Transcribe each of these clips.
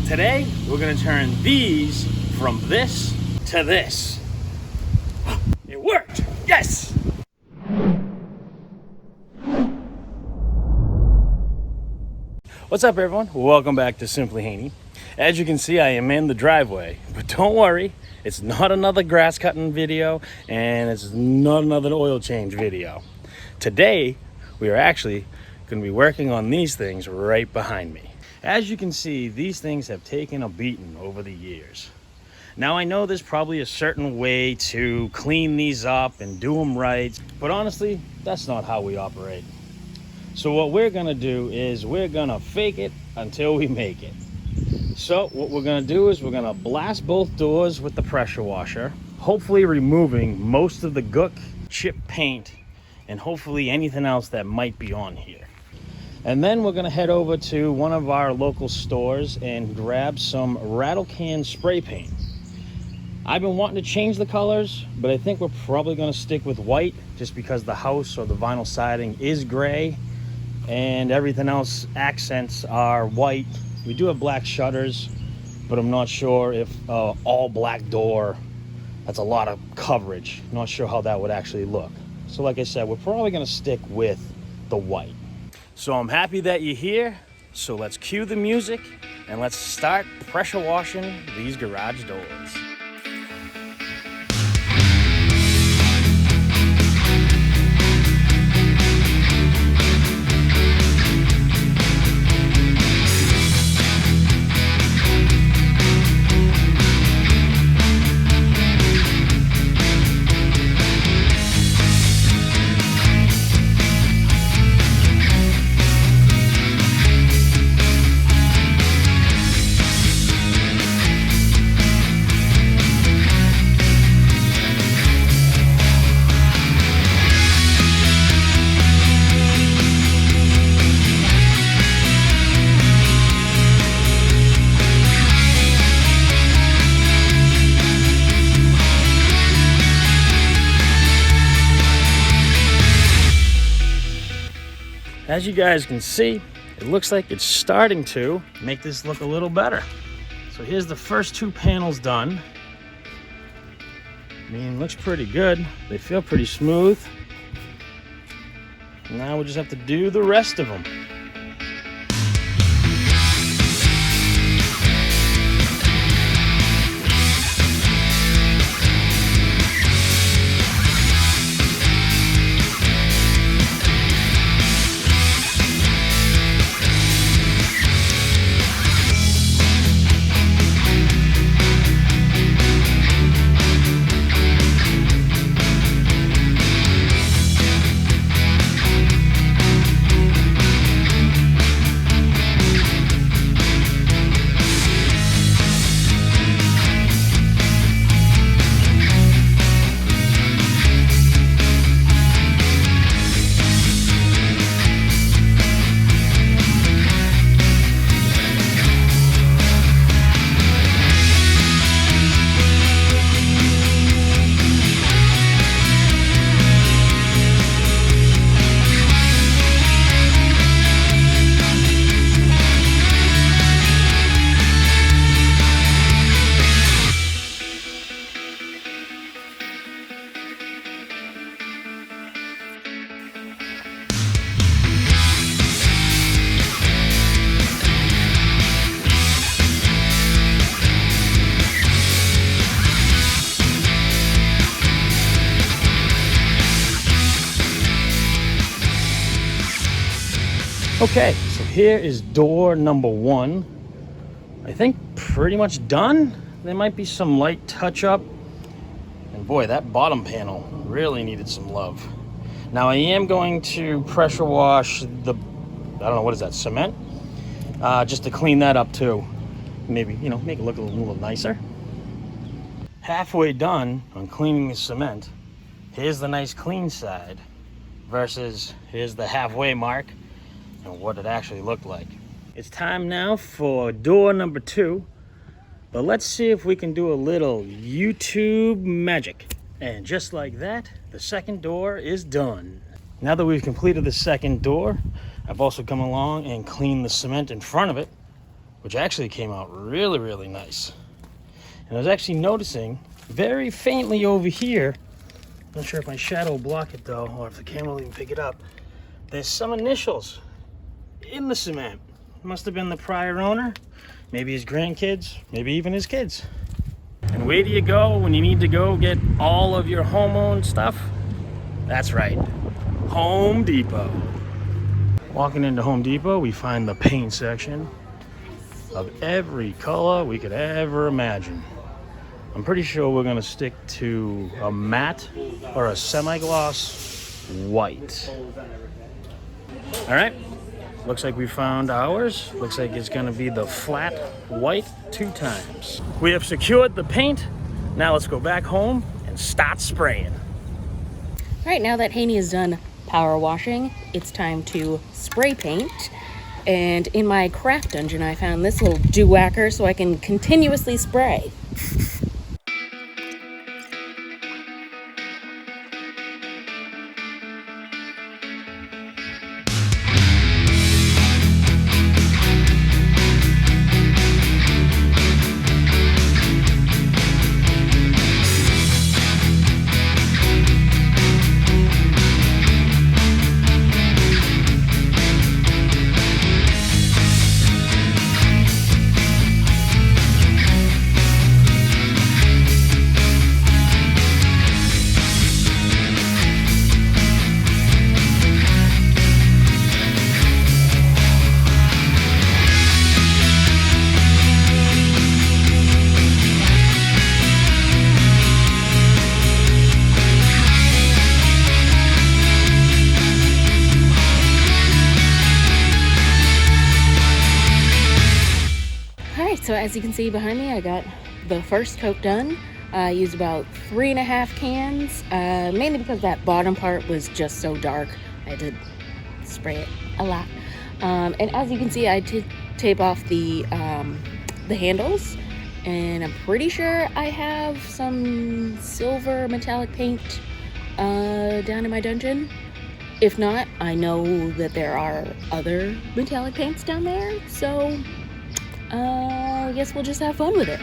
Today, we're gonna turn these from this to this. It worked, yes! What's up, everyone? Welcome back to Simply Haney. As you can see, I am in the driveway, but don't worry, it's not another grass cutting video and it's not another oil change video. Today, we are actually gonna be working on these things right behind me. As you can see, these things have taken a beating over the years. Now, I know there's probably a certain way to clean these up and do them right, but honestly, that's not how we operate. So what we're gonna do is we're gonna fake it until we make it. So what we're gonna do is we're gonna blast both doors with the pressure washer, hopefully removing most of the gook, chip paint, and hopefully anything else that might be on here. And then we're gonna head over to one of our local stores and grab some rattle can spray paint. I've been wanting to change the colors, but I think we're probably gonna stick with white just because the house or the vinyl siding is gray and everything else accents are white. We do have black shutters, but I'm not sure if all black door, that's a lot of coverage. Not sure how that would actually look. So like I said, we're probably gonna stick with the white. So I'm happy that you're here. So let's cue the music and let's start pressure washing these garage doors. As you guys can see, it looks like it's starting to make this look a little better. So here's the first two panels done. I mean, it looks pretty good. They feel pretty smooth. Now we just have to do the rest of them. Okay, so here is door number one. I think pretty much done. There might be some light touch up. And boy, that bottom panel really needed some love. Now I am going to pressure wash the, I don't know, what is that, cement? Just to clean that up too. Maybe, you know, make it look a little nicer. Halfway done on cleaning the cement. Here's the nice clean side versus here's the halfway mark and what it actually looked like. It's time now for door number two, but let's see if we can do a little YouTube magic. And just like that, the second door is done. Now that we've completed the second door, I've also come along and cleaned the cement in front of it. which actually came out really, really nice. And I was actually noticing very faintly over here, not sure if my shadow will block it though, or if the camera will even pick it up, there's some initials in the cement. Must have been the prior owner, maybe his grandkids, maybe even his kids. And where do you go when you need to go get all of your home-owned stuff? That's right, Home Depot. Walking into Home Depot, we find the paint section of every color we could ever imagine. I'm pretty sure we're gonna stick to a matte or a semi-gloss white. All right, looks like we found ours. Looks like it's gonna be the flat white 2 times. We have secured the paint. Now let's go back home and start spraying. All right, now that Haney is done power washing, it's time to spray paint. And in my craft dungeon, I found this little dew whacker so I can continuously spray. So as you can see behind me, I got the first coat done. I used about 3.5 cans, mainly because that bottom part was just so dark. I had to spray it a lot. And as you can see, I did tape off the handles, and I'm pretty sure I have some silver metallic paint down in my dungeon. If not, I know that there are other metallic paints down there, so I guess we'll just have fun with it.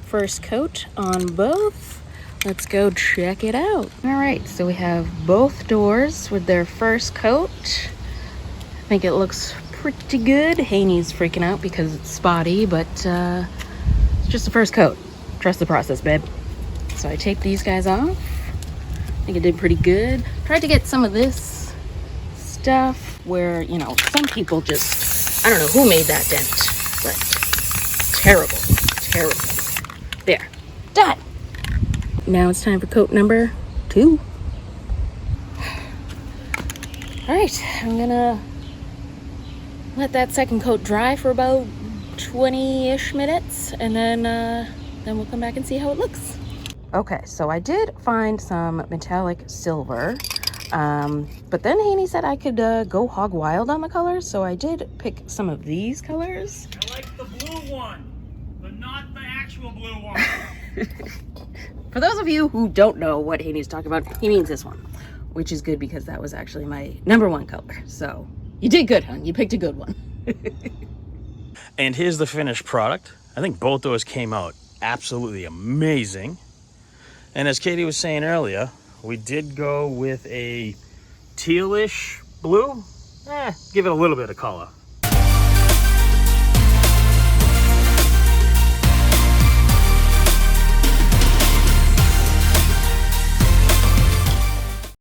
First coat on both. Let's go check it out. All right, so we have both doors with their first coat. I think it looks pretty good. Haney's freaking out because it's spotty, but it's just the first coat. Trust the process, babe. So I taped these guys off. I think it did pretty good. Tried to get some of this stuff where, you know, some people just, I don't know who made that dent, but terrible, terrible. There, done. Now it's time for coat number 2. All right, I'm gonna let that second coat dry for about 20-ish minutes, and then we'll come back and see how it looks. Okay, so I did find some metallic silver, but then Haney said I could go hog wild on the colors, so I did pick some of these colors. I like the blue one, but not the actual blue one. For those of you who don't know what Haney's talking about, he means this one, which is good because that was actually my #1 color. So you did good, hon. You picked a good one. And here's the finished product. I think both those came out absolutely amazing. And as Katie was saying earlier, we did go with a tealish blue. Give it a little bit of color.